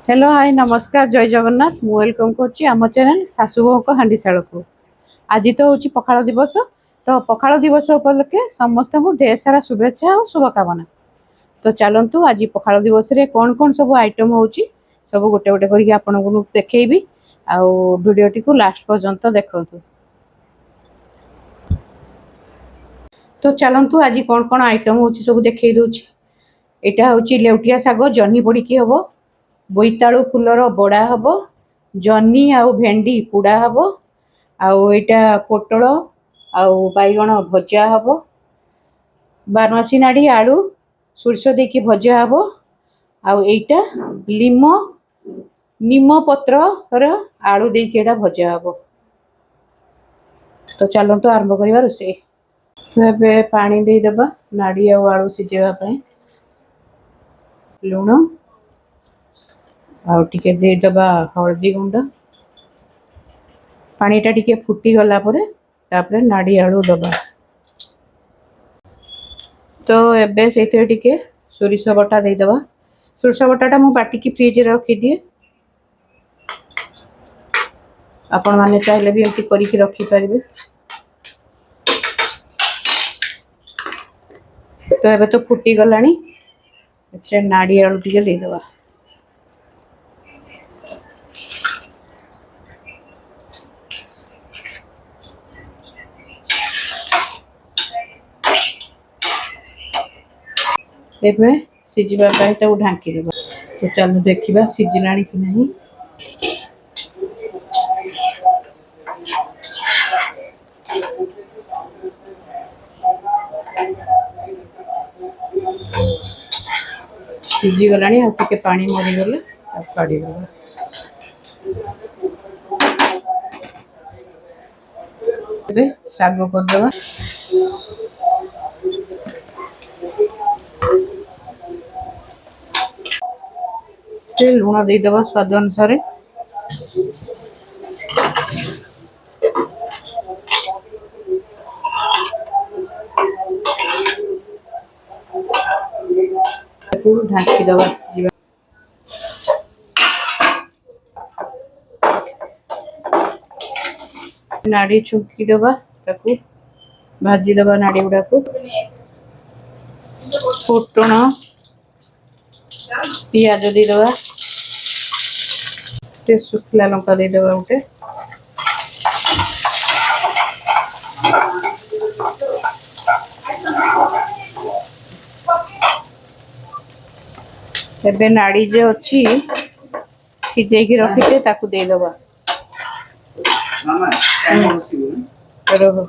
Hello hi नमस्कार जय जगन्नाथ मु वेलकम करछि आम चैनल सासुबोह को हांडीशाल को। आज तो हूँ पखाल दिवस। तो पखाल दिवस उपलक्षे समस्त को ढेर सारा शुभेच्छा और शुभकामना। तो चलतु आज पखाल दिवस रे कौन कौन सब आइटम होची सब गोटे गोटे करके आपन देखैबी आउ वीडियोटी को लास्ट पर्यंत देखंतु। तो चलतु आज कौन कौन आइटम होची सब देखै दउची। एटा होची लेउटिया सागो जन्ही पड़िकी हबो, बोईतालु फुलर बड़ा हबो, जन्ही आउ भेंडी पुड़ा हबो, आउ एटा पोटल आउ बैगण भजा हबो, बारमासी नाड़ी आलू सुरसो देकी भजा हबो, आउ एटा नीम पत्र आलू देकी एटा भजा हबो। तो चलतो आरंभ करबा रोषेई। तो एबे पानी दे देबा नाड़ी आउ आलू सिजेबा पई, लूण आउ टिके दे दबा हळदी गुंड। पानीटा टिके फुटी गला परे तापरे नाड़ी आलू दबा। तो एबे सेते टिके सोरिष बटा दे दबा। सोरिष बटाटा मु बाटिकी फ्रिज रे रखी दिए। आपण माने चाहिले भी एंती करिकी रखी परिबे। तो एबे तो फुटी गलानी एथे नाड़ी आलू टिके दे दबा। एबे सिजिबा पई ताऊ ढांकी देबा। तो चलो देखिबा सिजिलानी कि नहीं। सिजी गलानी आ टिके पानी मरी गले आ काढी देबा। एबे साग कर देबा। ते लूण दे देबा स्वाद अनुसार। ढांकी दबा सिजिबा। नाड़ी छुंकी दबा ताकू भाजी दबा नाड़ी गुडा को। फुटण पियाज दे दबा। ते सुखला लंका दे दबा उटे। एबे नाड़ी जे अछि सिजेई की रखिते ताकू दे दबा। मामा रहो।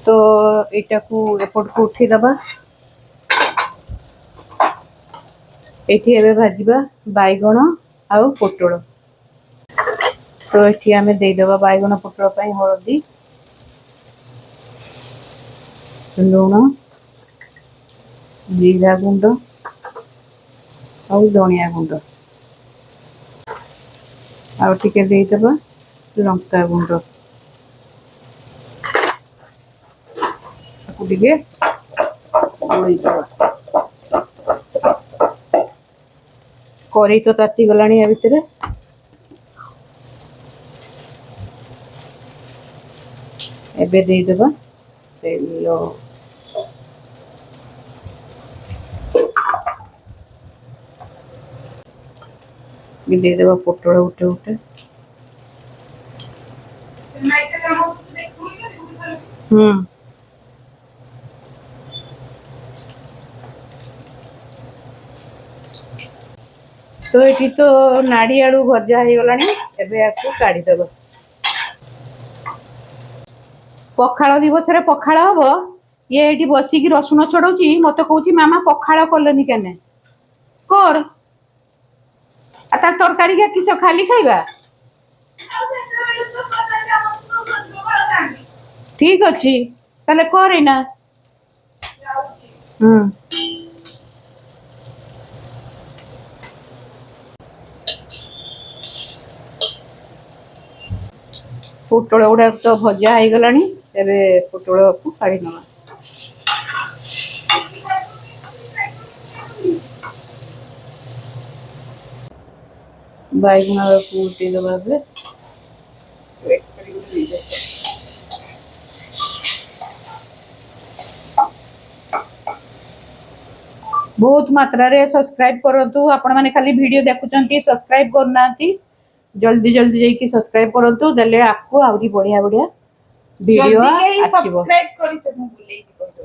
तो एटा को एपट को उठी दबा। एठी एबे भाजीबा बैगण आउ पोटल। तो एठी हमें दे दबा बैगण पोटल पई हळदी, लूण, जीरा गुंड आउ धनिया गुंड आउ टिके दे दबा लंका गुंड। ताकू टिके गोळी दबा। करी तो ताती गलानी या भितरे। एबे दे दबा तेल। दे दबा पोटल उठे उठे। तो ये तो नाड़ी आलू भजा हो गलानी। एबे आकु काढी दबा। पखाल दिवस रे पखाल हबो। ये एठी बसी की रसुन छडौची मते कहूची मामा पखाल कलनी केने कर आ ता तरकारी के किस खाली खाइबा। ठीक अछि ताले करे ना। पोटल गुड़ा तो भजा हो गलानी एबे पोटल को काढ़ी नवा बैगुना को उल्टे दबा दे बहुत मात्रा रे सब्सक्राइब करंतु आपण माने खाली वीडियो देखुचंती सब्सक्राइब करनाती जल्दी जल्दी जाई कि सब्सक्राइब करंतु देले आपको आउरी बढ़िया बढ़िया वीडियो आसीबो सब्सक्राइब करी से मु बोले कि कहतो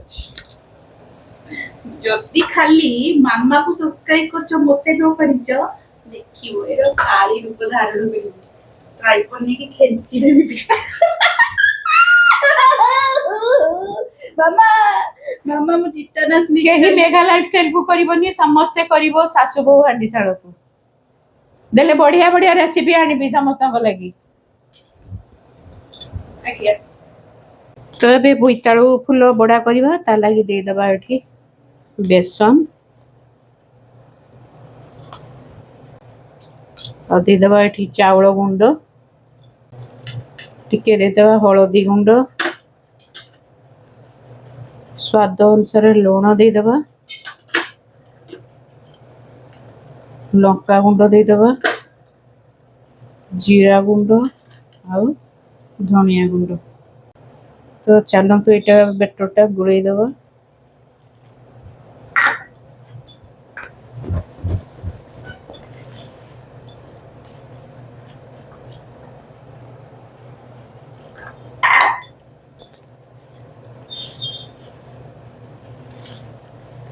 जल्दी खाली मामा को सब्सक्राइब करछो मोते न करिछो देखिबो एरो काली रूप धारण करिबो ट्राई करने की खेंची देबी मामा मामा मु टिटानस नि केही मेगा लाइफस्टाइल को करबनी समस्त करबो सासु बो हांडी साळ को देले बढ़िया बढ़िया रेसिपी आनिबी समस्त को लागि आज्ञा तो ए बोईताळू फूल बड़ा करबा ता लागि दे दबा एठी बेसन और दे दबा एठी चावल गुंड टिके दे दबा हळदी गुंड स्वाद अनुसार लूण दे दबा लंका गुंड दे दबा जीरा गुंड आउ धनिया गुंड तो चलतु एटा बेटरटा गुड़े दबा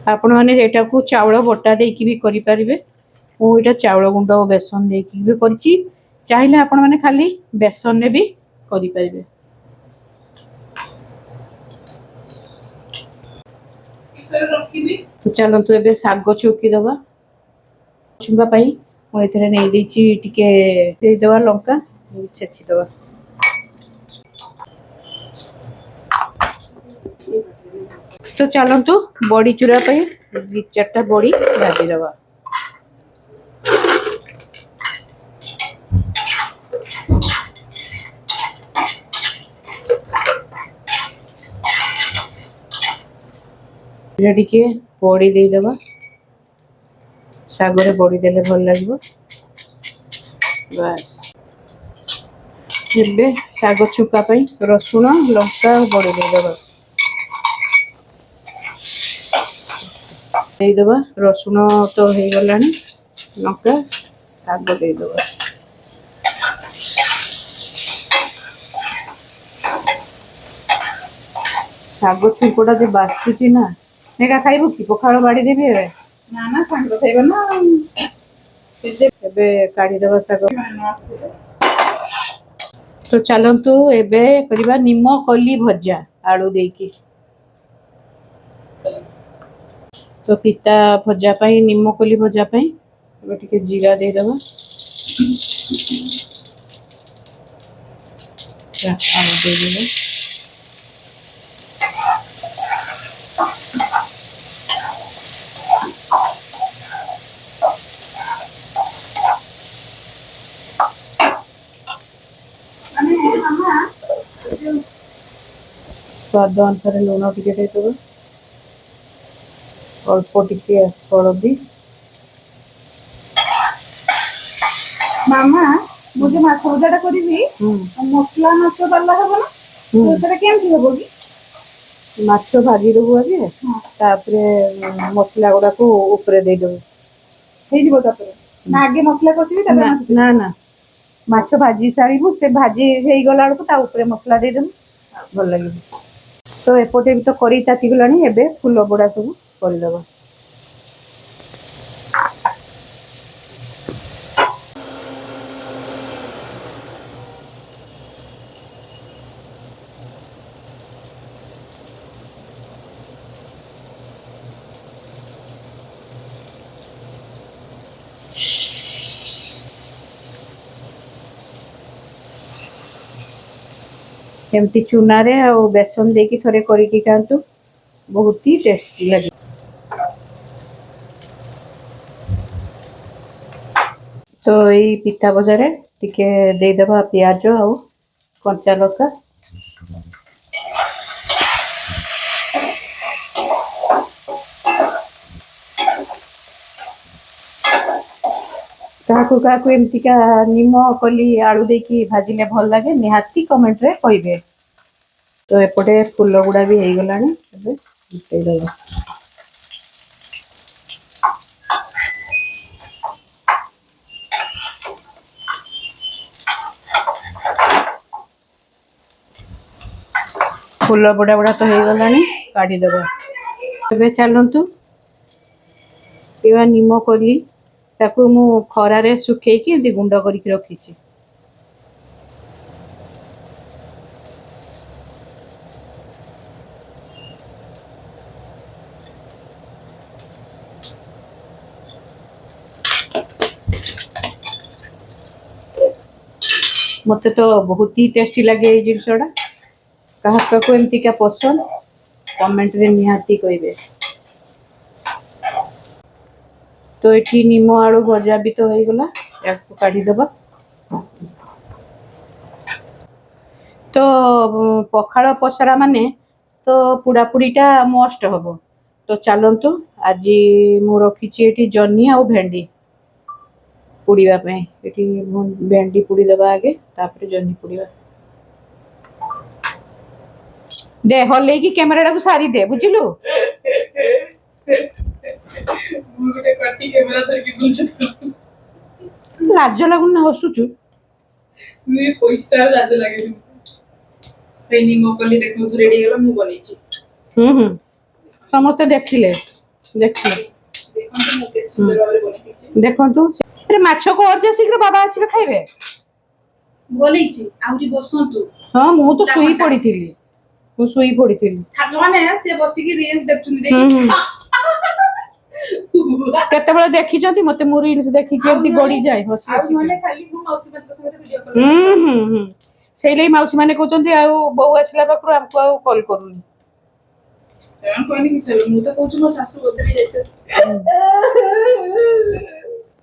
आपण माने एटा को चावल बटा देकी भी करि परिबे ओ एटा चावल गुंड और बेसन देकी भी करछि चाहिले आपण माने खाली बेसन ने भी करि परिबे तो चलतु एबे साग चौकी दबा छुंगा पाई मु एथरे नै देछि टिके दे दबा लंका छेछि दबा तो चलतु बड़ी चूरा पाई दी चारटा बड़ी भाजी दबा टिके बड़ी दे दबा सागरे बड़ी देले भल लागबो बस एबे साग छुका पाई रसुण लंका बड़ी दे दबा दे दबा रसुण तो हो गलानी लंका साग दे दबा साग छुकोटा जो बासुची ना मेगा खाइबो कि पखाळ बाड़ी देबी एबे ना ना सांग खाइबो ना एबे काढ़ी दबा साग तो चलतु एबे करिबा निम्म कली भजा आलू देकी तो पिता भजा पाई निम्म कली भजा पाई एबे टिके जीरा दे दबा आलू दे दबा स्वाद अनुसार लुण टिके दे दबा अल्प टिके हळदी मामा मुझे माछ भजाटा करिबी मसला माछ डाला हबो ना तो सेटा केमति हबो कि माछ भाजी दबो आगे तापरे मसला गुडा को ऊपर दे दबो हेइ दिबो तापरे ना आगे मसला कसिबी तापरे ना ना माछ भाजी सारिबु से भाजी हेइ गला को ता ऊपर मसला दे दबो भल लागिबो तो एपटे भी तो करी ताती गलानी एबे फूल बड़ा सब कर दबा एमती चूना रे आ बेसन देकी थोड़े करिकी खातु बहुत ही टेस्टी लगे तो यही पिता बजारे टिके दे दबा प्याज आ କଞ୍ଚା ଲଙ୍କା, କାହାକୁ କାହାକୁ ଏମିତିକା ନିମ କଲି ଆଳୁ ଦେଇକି ଭାଜିଲେ ଭଲ ଲାଗେ, ନିହାତି କମେଣ୍ଟରେ କହିବେ। ତ ଏପଟେ ଫୁଲ ଗୁଡ଼ା ବି ହେଇଗଲାଣି, ଏବେ ମିଶେଇଦେବା। ଫୁଲ ବଡ଼ା ବଡ଼ା ତ ହେଇଗଲାଣି, କାଢ଼ିଦେବା। ଏବେ ଚାଲନ୍ତୁ, ଏବା ନିମ କଲି ତାକୁ ମୁଁ ଖରାରେ ଶୁଖେଇକି ଏମିତି ଗୁଣ୍ଡ କରିକି ରଖିଛି। मते तो बहुत ही टेस्टी लगे ये जिनसटा। काहाको एमती क्या पसंद कमेंट रे निहाती कहबे। तो ये निम आलू भजा भी तो हो गला, याको काढ़ी दबा। तो पखाड़ पसरा माने तो पुड़ापुड़ीटा मस्ट हम। तो चलतु आज मु रखी जन्नी आ भेंडी पुड़ीवा पे। भेंडी पुड़ी दबा आगे, तापर जन्नी पुड़ीवा। दे हल्ले की कैमरा को सारी दे, बुझिलु। लाज लगुन हसुचु। पैसा लाज लगे। निम कली देखो रेडी गला मु बनेछि। समस्त देखिले देखिले देखंतु अरे माछ को और जे शीघ्र बाबा आसीबे खाइबे बोलेछि आउरी बसंतु। हां मु तो सोई पड़ीथिली, मु सोई पड़ीथिली। ठाकुर माने से बसी की रील्स देखछुनी देखि केते बेले देखि जंती मते मु रील्स देखि के एंती गडी जाय हसी हसी। माने खाली मु मौसी मन को संगे वीडियो कॉल सेई लई मौसी माने कहउचंती आ बहु आसिला पाखरु हमको आ कॉल करूनी। कहनी कि चलो मु तो कहउछु मो सासु बदली जायते।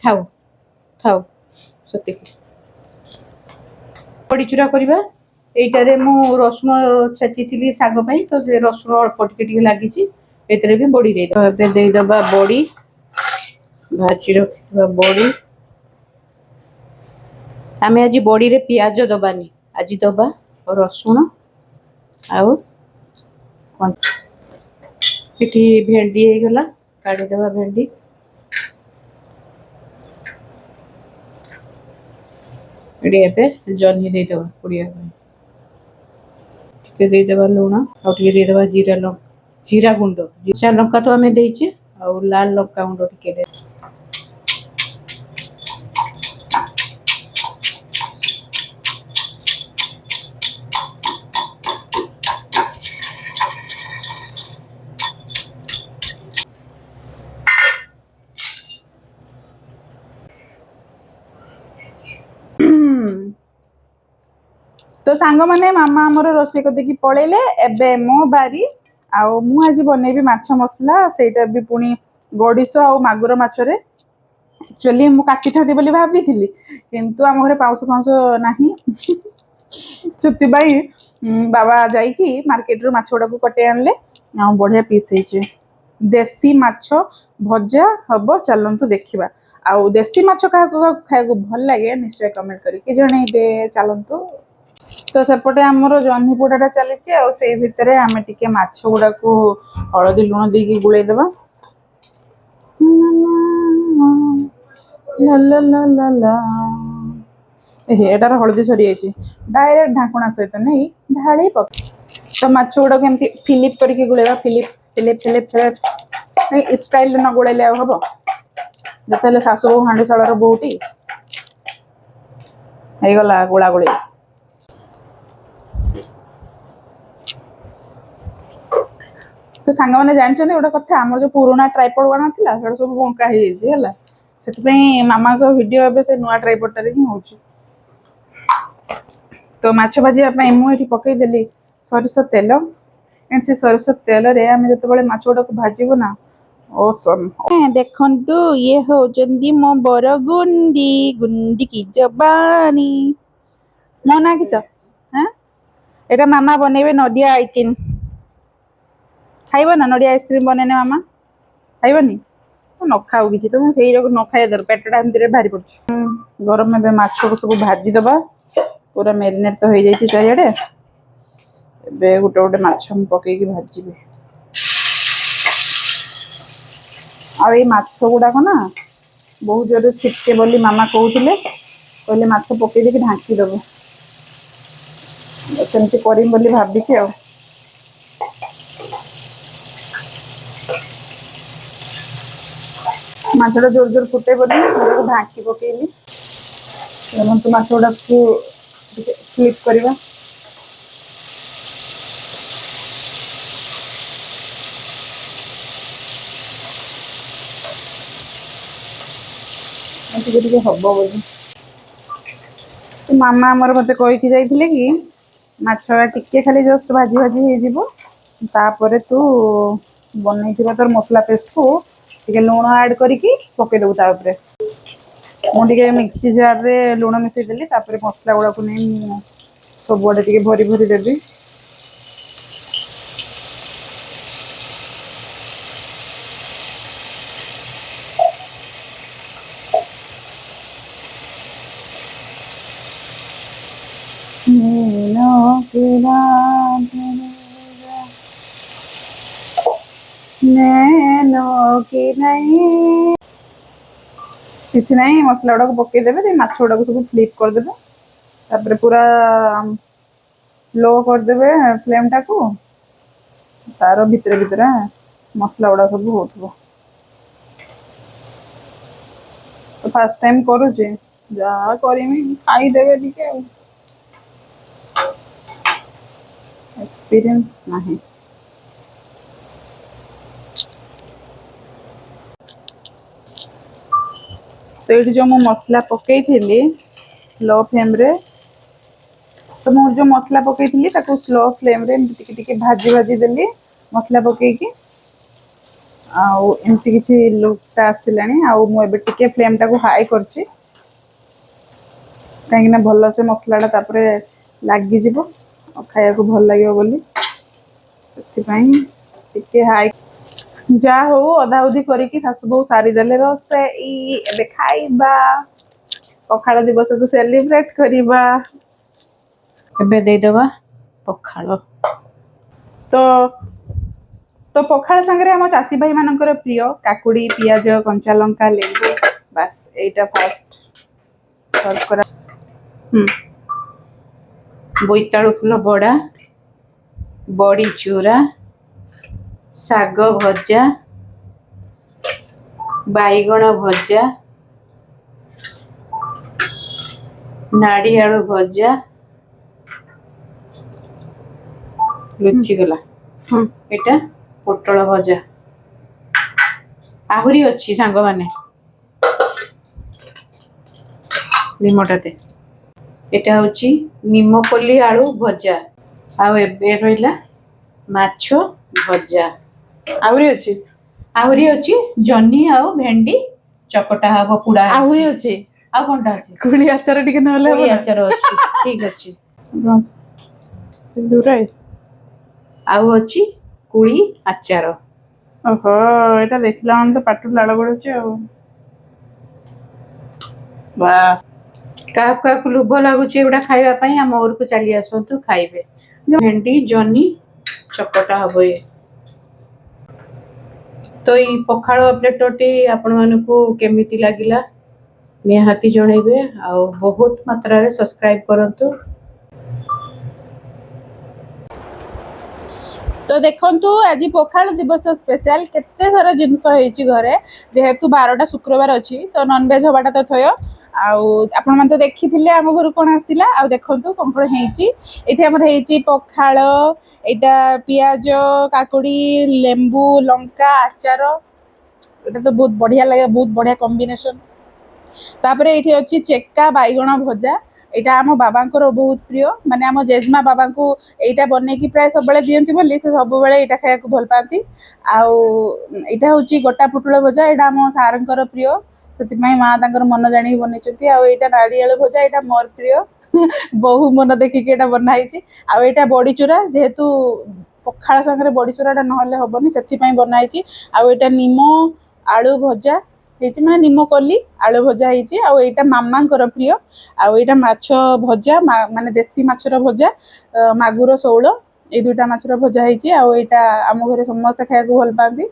थाउ थाउ सत्य पड़ी चूरा करबा। एइटारे मु रसुन छेचिथिली साग पई, तो से रसुन अल्प टिके टिके लागिची। एतरे भी बड़ी दे दबा। एबे दे दबा बड़ी भाजी रखिबा बड़ी। आमे आज बड़ी रे प्याज दबानी, आज दबा रसुन आउ इठी भेंडी हे गला, काढी दबा भेंडी। एडी एबे जन्नी दे दबा पुड़िया टिके दे दबा लूण आ टिके दे दबा जीरा गुंड। जीरा लंका तो आमे देइचे आ लाल लंका गुंड टिके दे। तो सांग माने मामा हमर रोसे को देखि पळेले। एबे मो बारी आउ मु आज बनेबी माछ मसला, सेटा भी पुनी गडिसो आउ मागुर माछरे। एक्चुअली मु काटी थाती बोली भाबिथिली, किंतु हम घरे पाउस पाउस नाही छुट्टी बाई बाबा जाई की मार्केट रो माछ गुडा को कटे आनले। आ बढ़िया पीस हेचे। देसी माछ भजा हबो, चलंतु देखिबा। आउ देसी माछ का खाया को भल लागे निश्चय कमेंट करी कि जणैबे। चलंतु तो सेपटे आमर जह्नी पोड़ाटा चली आ से भितर आम टे माछ गुड़ा को हलदी लुण देकी गुड़े देवा। एटार हलदी सरी जाइए, डायरेक्ट ढाकुणा सहित नहीं ढाली पक। तो माछ गुड़ा को एमती फिलिप करके गुड़ेवा। Philip Philip Philip Philip style न गुड़ेले हम जो सासु बहु हांडीशाल बोटी गला गोला गोली। तो सांग मैंने जानते गोटे कथा, आम जो पुराना ट्राइपड गुड़ा नाला सब बंका है से मामा को वीडियो एवं से नुआ ट्राइपड ही हूँ। तो माछ भाजापी मुझे पकईदेली सरिष तेल एंड से सरिष तेल आम जो माछ गुड़ा को भाजबू ना ओसम। देखु ये होचंदी मो बर गुंडी गुंडी की जबानी। मो ना किस हाँ এটা ମାମା ବନେଇବେ ନଡ଼ିଆ ଆଇସ୍କ୍ରିମ୍। ଖାଇବ ନା ନଡ଼ିଆ ଆଇସ୍କ୍ରିମ୍ ବନେଇନେ ମାମା? ଖାଇବନି? ନ ଖାଉ କିଛି ତ ମୁଁ ସେଇ ନ ଖାଇବା ଦରକାର, ପେଟଟା ଏମିତିରେ ଭାରି ପଡୁଛି। ଗରମ ଏବେ ମାଛକୁ ସବୁ ଭାଜିଦବା, ପୁରା ମ୍ୟାରିନେଟ୍ ତ ହେଇଯାଇଛି ଚାରିଆଡ଼େ। ଏବେ ଗୋଟେ ଗୋଟେ ମାଛ ମୁଁ ପକେଇକି ଭାଜିବି। ଆଉ ଏଇ ମାଛ ଗୁଡାକ ନା ବହୁତ ଜୋରରେ ଛିଟକେ ବୋଲି ମାମା କହୁଥିଲେ, କହିଲେ ମାଛ ପକେଇ ଦେଇକି ଢାଙ୍କି ଦବ। ସେମିତି କରିବି ବୋଲି ଭାବିଛି ଆଉ। ମାଛଟା ଜୋର ଜୋର ଫୁଟେ ବୋଲି ତାକୁ ଢାଙ୍କି ପକେଇଲି। ମାଛ ଗୁଡାକୁ ଟିକେ ଫ୍ଲିପ୍ କରିବା। ଟିକେ ଟିକେ ହବ ବୋଲି ମାମା ଆମର ମତେ କହିକି ଯାଇଥିଲେ କି ମାଛଟା ଟିକେ ଖାଲି ଜଷ୍ଟ ଭାଜି ଭାଜି ହେଇଯିବ, ତାପରେ ତୁ ବନେଇଥିବା ତୋର ମସଲା ପେଷ୍ଟକୁ ଟିକେ ଲୁଣ ଆଡ୍ କରିକି ପକେଇଦବୁ ତା ଉପରେ। ମୁଁ ଟିକେ ମିକ୍ସି ଜାରରେ ଲୁଣ ମିଶେଇଦେଲି, ତାପରେ ମସଲା ଗୁଡାକୁ ନେଇ ମୁଁ ସବୁଆଡେ ଟିକେ ଭରି ଭରି ଦେବି। କିଛି ନାହିଁ, ମସଲା ଗୁଡାକୁ ପକେଇଦେବେ, ମାଛ ଗୁଡାକୁ ସବୁ ଫ୍ଲିପ୍ କରିଦେବେ, ତାପରେ ପୁରା ଲୋ କରିଦେବେ ଫ୍ଲେମ୍ଟାକୁ, ତାର ଭିତରେ ଭିତରେ ମସଲା ଗୁଡା ସବୁ ହଉଥିବ। ଫାଷ୍ଟ ଟାଇମ୍ କରୁଛି, ଯାହା କରିମି ଖାଇଦେବେ ଟିକେ ଆଉ। ଏକ୍ସପିରିଏନ୍ସ ନାହିଁ। ତ ଏଇଠି ଯୋଉ ମୁଁ ମସଲା ପକେଇଥିଲି ସ୍ଲୋ ଫ୍ଲେମ୍ରେ, ତ ମୁଁ ଯୋଉ ମସଲା ପକେଇଥିଲି ତାକୁ ସ୍ଲୋ ଫ୍ଲେମ୍ରେ ଏମିତି ଟିକେ ଟିକେ ଭାଜି ଭାଜି ଦେଲି ମସଲା ପକେଇକି। ଆଉ ଏମିତି କିଛି ଲୁକଟା ଆସିଲାଣି। ଆଉ ମୁଁ ଏବେ ଟିକେ ଫ୍ଲେମ୍ଟାକୁ ହାଇ କରିଛି, କାହିଁକିନା ଭଲସେ ମସଲାଟା ତାପରେ ଲାଗିଯିବ ଆଉ ଖାଇବାକୁ ଭଲ ଲାଗିବ ବୋଲି, ସେଥିପାଇଁ ଟିକେ ହାଇ। ଯାହା ହଉ ଅଧା ଅଧି କରିକି ଶାଶୁ ବୋହୁ ସାରିଦେଲେ ରୋଷେଇ। ଏବେ ଖାଇବା, ପଖାଳ ଦିବସକୁ ସେଲିବ୍ରେଟ କରିବା। ଏବେ ଦେଇଦବା ପଖାଳ। ତ ପଖାଳ ସାଙ୍ଗରେ ଆମ ଚାଷୀ ଭାଇ ମାନଙ୍କର ପ୍ରିୟ କାକୁଡି, ପିଆଜ, କଞ୍ଚା ଲଙ୍କା, ଲେମ୍ବୁ, ବାସ୍ ଏଇଟା ଫାଷ୍ଟ ସର୍ଭ କରା। ବୋଇତାଳୁ ଫୁଲ ବଡ଼ା, ବଡ଼ି ଚୁରା, ଶାଗ ଭଜା, ବାଇଗଣ ଭଜା, ନାଡ଼ି ଆଳୁ ଭଜା, ଲୁଚିଗଲା ଏଟା ପୋଟଳ ଭଜା, ଆହୁରି ଅଛି ସାଙ୍ଗମାନେ, ନିମଟାତେ। ଏଟା ହଉଛି ନିମପଲ୍ଲି ଆଳୁ ଭଜା। ଆଉ ଏବେ ରହିଲା ମାଛ ଭଜା। ଆହୁରି ଅଛି ଜହ୍ନି ଆଉ ଭେଣ୍ଡି ଚକଟା ହବ, ପୋଡା ଆହୁରି ଅଛି। ଆଉ କଣଟା ଅଛି? କୋଳି ଆଚାର ଟିକେ ନହେଲେ କୋଳି ହବ ନା? ଆଚାର ଅଛି, ଠିକ ଅଛି। ଆଉ ଅଛି କୋଳି ଆଚାର। ଓହୋ, ଏଇଟା ଦେଖିଲା ମାନେ ତ ପାଟିରୁ ଲାଳ ଗଡୁଛି ଆଉ। ବାଃ, କାହାକୁ କାହାକୁ ଲୋଭ ଲାଗୁଛି ଏଗୁଡା ଖାଇବା ପାଇଁ, ଆମ ଘରକୁ ଚାଲି ଆସନ୍ତୁ ଖାଇବେ। ଭେଣ୍ଡି ଜହ୍ନି ଚକଟା ହବ ଇଏ। ତ ଏଇ ପଖାଳ ପ୍ଲେଟଟି ଆପଣମାନଙ୍କୁ କେମିତି ଲାଗିଲା ନିହାତି ଜଣେଇବେ, ଆଉ ବହୁତ ମାତ୍ରାରେ ସବସ୍କ୍ରାଇବ କରନ୍ତୁ। ତ ଦେଖନ୍ତୁ ଆଜି ପଖାଳ ଦିବସ ସ୍ପେଶାଲ କେତେ ସାରା ଜିନିଷ ହେଇଛି ଘରେ। ଯେହେତୁ 12ଟା ଶୁକ୍ରବାର ଅଛି ତ ନନଭେଜ ହବାଟା ତ ଥୟ। ଆଉ ଆପଣମାନେ ତ ଦେଖିଥିଲେ ଆମ ଘରକୁ କଣ ଆସିଥିଲା। ଆଉ ଦେଖନ୍ତୁ କଣ କଣ ହେଇଛି। ଏଇଠି ଆମର ହେଇଛି ପଖାଳ, ଏଇଟା ପିଆଜ, କାକୁଡି, ଲେମ୍ବୁ, ଲଙ୍କା ଆଚାର। ଏଇଟା ତ ବହୁତ ବଢିଆ ଲାଗେ, ବହୁତ ବଢିଆ କମ୍ବିନେସନ। ତାପରେ ଏଇଠି ଅଛି ଚେକା ବାଇଗଣ ଭଜା। ଏଇଟା ଆମ ବାବାଙ୍କର ବହୁତ ପ୍ରିୟ, ମାନେ ଆମ ଜେଜେମା ବାବାଙ୍କୁ ଏଇଟା ବନେଇକି ପ୍ରାୟ ସବୁବେଳେ ଦିଅନ୍ତି ବୋଲି ସେ ସବୁବେଳେ ଏଇଟା ଖାଇବାକୁ ଭଲ ପାଆନ୍ତି। ଆଉ ଏଇଟା ହଉଛି ଗୋଟା ପୋଟଳ ଭଜା, ଏଇଟା ଆମ ସାରଙ୍କର ପ୍ରିୟ, ସେଥିପାଇଁ ମା ତାଙ୍କର ମନ ଜାଣିକି ବନେଇଛନ୍ତି। ଆଉ ଏଇଟା ନାଡିଆଳୁ ଭଜା, ଏଇଟା ମୋର ପ୍ରିୟ। ବହୁ ମନ ଦେଖିକି ଏଇଟା ବନା ହେଇଛି। ଆଉ ଏଇଟା ବଡ଼ିଚୁରା, ଯେହେତୁ ପଖାଳ ସାଙ୍ଗରେ ବଡ଼ିଚୁରାଟା ନହେଲେ ହବନି, ସେଥିପାଇଁ ବନା ହେଇଛି। ଆଉ ଏଇଟା ନିମ ଆଳୁ ଭଜା ହେଇଛି, ମାନେ ନିମ କଲି ଆଳୁ ଭଜା ହେଇଛି। ଆଉ ଏଇଟା ମାମାଙ୍କର ପ୍ରିୟ। ଆଉ ଏଇଟା ମାଛ ଭଜା, ମାନେ ଦେଶୀ ମାଛର ଭଜା, ମାଗୁର ଶେଉଳ, ଏଇ ଦୁଇଟା ମାଛର ଭଜା ହେଇଛି। ଆଉ ଏଇଟା ଆମ ଘରେ ସମସ୍ତେ ଖାଇବାକୁ ଭଲ ପାଆନ୍ତି,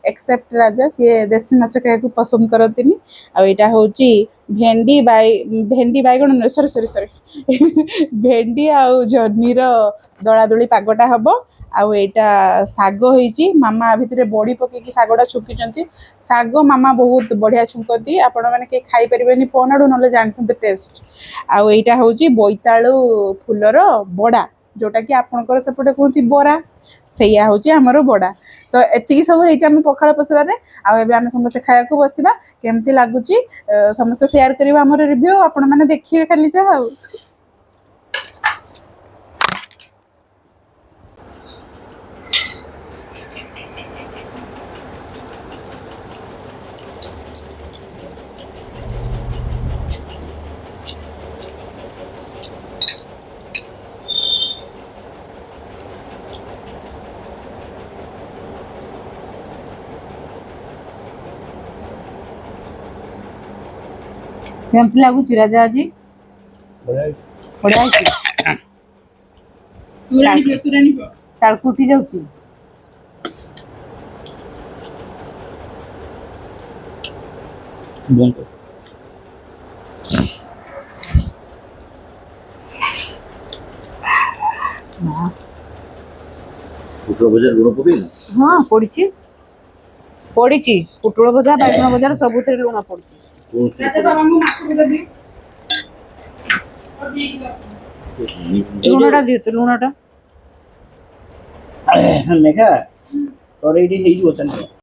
ଏକ୍ସେପ୍ଟ ରାଜା, ସିଏ ଦେଶୀ ମାଛ ଖାଇବାକୁ ପସନ୍ଦ କରନ୍ତିନି। ଆଉ ଏଇଟା ହେଉଛି ଭେଣ୍ଡି ବାଇଗଣ ନୁହେଁ, ସରି ଭେଣ୍ଡି ଆଉ ଜହ୍ନିର ଦଳାଦଳି ପାଗଟା ହବ। ଆଉ ଏଇଟା ଶାଗ ହେଇଛି, ମାମା ଆ ଭିତରେ ବଡ଼ି ପକେଇକି ଶାଗଟା ଛୁଙ୍କିଛନ୍ତି। ଶାଗ ମାମା ବହୁତ ବଢ଼ିଆ ଛୁଙ୍କନ୍ତି, ଆପଣମାନେ କେହି ଖାଇପାରିବେନି ଫୋନ୍ ଆଡ଼ୁ, ନହେଲେ ଜାଣିଛନ୍ତି ଟେଷ୍ଟ। ଆଉ ଏଇଟା ହେଉଛି ବୋଇତାଳୁ ଫୁଲର ବଡ଼ା, ଯୋଉଟାକି ଆପଣଙ୍କର ସେପଟେ କୁହନ୍ତି ବରା, ସେଇଆ ହେଉଛି ଆମର ବଡ଼ା। ତ ଏତିକି ସବୁ ହେଇଛି ଆମ ପଖାଳ ପସରାରେ। ଆଉ ଏବେ ଆମେ ସମସ୍ତେ ଖାଇବାକୁ ବସିବା। କେମିତି ଲାଗୁଛି ସମସ୍ତେ ସେୟାର କରିବା ଆମର ରିଭ୍ୟୁ, ଆପଣମାନେ ଦେଖିବେ ଖାଲି ଯାହା। ଆଉ କେମିତି ଲାଗୁଛି ରାଜା ଆଜି? ବଢିଆ ହେଇଛି। ତାଳକୁ ଉଠି ଯାଉଛି। ପୋଟଳ ଭଜାରେ ଲୁଣ ପକେଇନି? ହଁ ପଡିଛି, ପୋଟଳ ଭଜା ବାଇଗଣ ଭଜାରେ ସବୁଥିରେ ଲୁଣ ପଡୁଛି। ଲୁଣଟା ଦିଅ ତ, ଲୁଣଟା। ମେଘା ତୋର ଏଇଠି ହେଇଯିବ ଚାଲ।